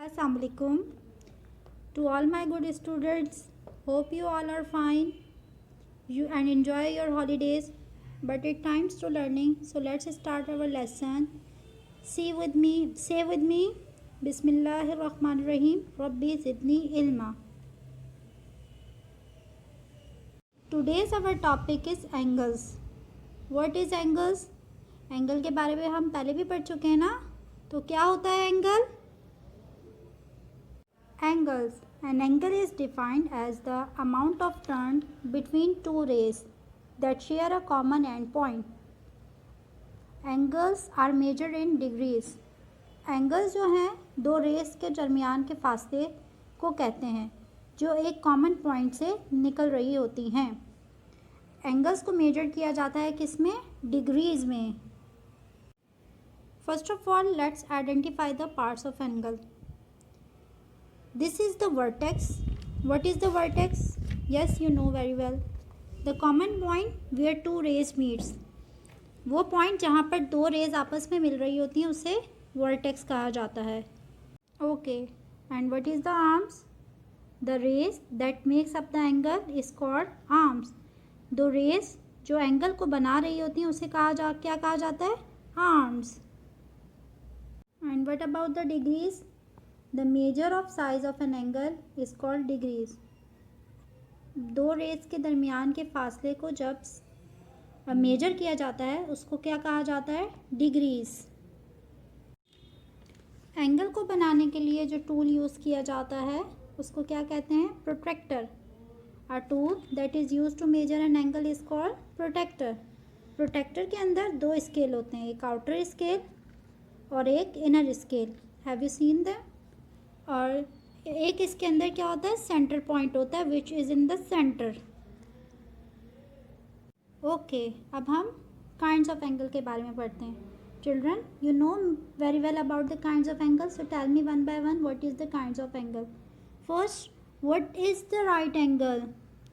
Assalamu alaikum to all my good students. Hope you all are fine. You and enjoy your holidays. But it times to learning. So let's start our lesson. Say with me. Bismillahirrahmanirrahim. Rabbi zidni ilma. Today's our topic is angles. What is angles? Angle के बारे में हम पहले भी पढ़ चुके हैं ना. तो क्या होता है angle? Angles. An angle is defined as the amount of turn between two rays that share a common endpoint. Angles are measured in degrees. Angles जो हैं दो रेस के दरमियान के फासले को कहते हैं जो एक कॉमन पॉइंट से निकल रही होती हैं. एंगल्स को मेजर किया जाता है किस में? डिग्रीज में. First of all let's identify the parts of angle. This is the vertex. What is the vertex? Yes, you know very well. The common point where two rays meets. वो point जहाँ पर दो raise आपस में मिल रही होती हैं उसे वर्टेक्स कहा जाता है. Okay. And what is the arms? The rays that makes up the angle is called arms. दो रेज जो एंगल को बना रही होती हैं उसे क्या कहा जाता है? Arms. And what about the degrees? The measure of size of an angle is called degrees. दो रेज के दरमियान के फासले को जब मेजर किया जाता है उसको क्या कहा जाता है? डिग्रीज. एंगल को बनाने के लिए जो टूल यूज़ किया जाता है उसको क्या कहते हैं? Protractor. A tool that is used to measure an angle is called protractor. Protractor के अंदर दो स्केल होते हैं, एक आउटर स्केल और एक inner scale. Have you seen that? और एक इसके अंदर क्या होता है? सेंटर पॉइंट होता है which is in the centre. Okay. अब हम काइंड्स ऑफ एंगल के बारे में पढ़ते हैं. Children, you know very well about the kinds of angle. So tell me one by one what is the kinds of angle. First, what is the right angle?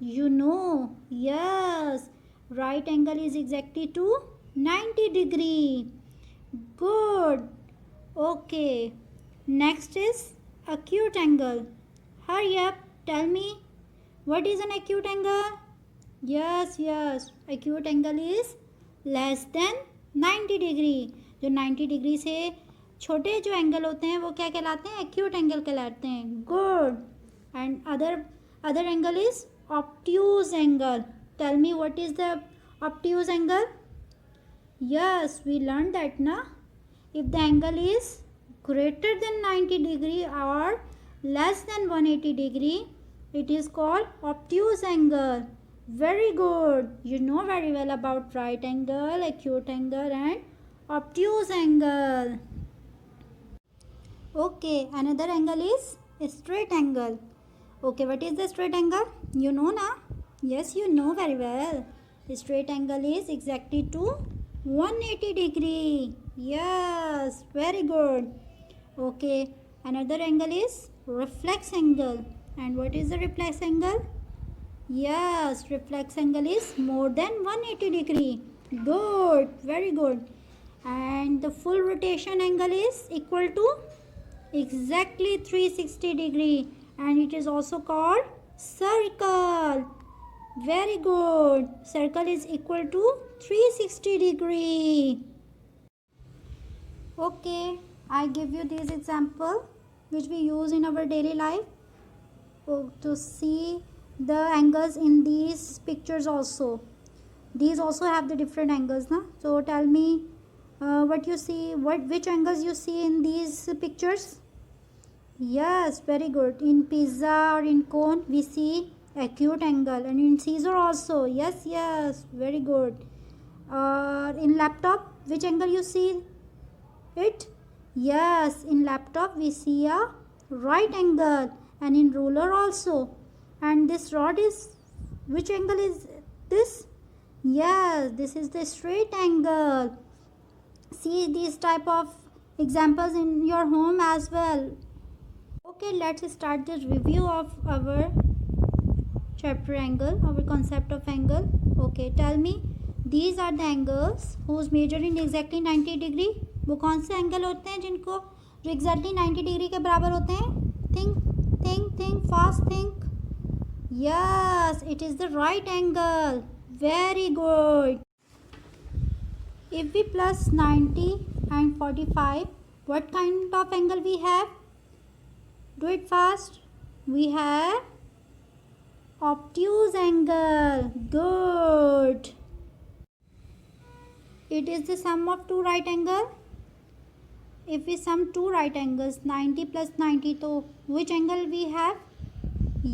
You know. Yes, right angle is exactly to 90 degree. Good. Okay. Next is acute angle. Hurry up, tell me what is an acute angle? Yes, acute angle is less than 90 degree. जो 90 degree से छोटे जो angle होते हैं वो क्या कहलाते हैं? acute angle कहलाते हैं. Good. And other angle is obtuse angle. Tell me what is the obtuse angle? Yes, we learned that na. If the angle is greater than 90 degree or less than 180 degree, it is called obtuse angle. Very good. You know very well about right angle, acute angle and obtuse angle. Okay, another angle is straight angle. Okay, what is the straight angle? You know na? Yes, you know very well. Straight angle is exactly to 180 degree. Yes, very good. Okay, another angle is reflex angle. And what is the reflex angle? Yes, reflex angle is more than 180 degree. Good, very good. And the full rotation angle is equal to exactly 360 degree. And it is also called circle. Very good. Circle is equal to 360 degree. Okay. I give you this example which we use in our daily life to see the angles in these pictures also. These also have the different angles, na? So tell me what you see, which angles you see in these pictures? Yes, very good. In pizza or in cone we see acute angle, and in scissor also. Yes, very good. In laptop, which angle you see it? Yes, in laptop we see a right angle, and in ruler also. And this rod is, which angle is this? Yes, this is the straight angle. See these type of examples in your home as well. Okay, let's start the review of our chapter angle, our concept of angle. Okay, tell me, these are the angles whose measure in exactly 90 degree. वो कौन से angle होते हैं जिनको जो exactly 90 degree के बराबर होते हैं. Think think think fast think. Yes, it is the right angle. Very good. If we plus 90 and 45, what kind of angle we have? Do it fast. We have obtuse angle. Good. It is the sum of two right angle. If we sum two right angles, 90 plus 90, so which angle we have?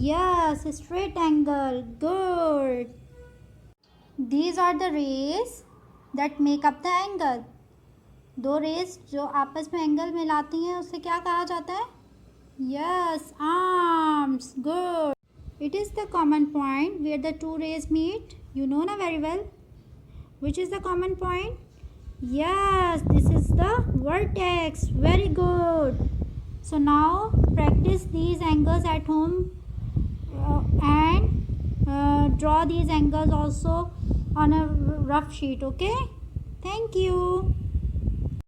Yes, straight angle. Good. These are the rays that make up the angle. दो race जो आपस में angle मिलाती हैं उसे क्या कहा जाता है? Yes, arms. Good. It is the common point where the two rays meet. You know ना very well. Which is the common point? Yes, this is the vertex. Very good. So now practice these angles at home and draw these angles also on a rough sheet. Okay, thank you.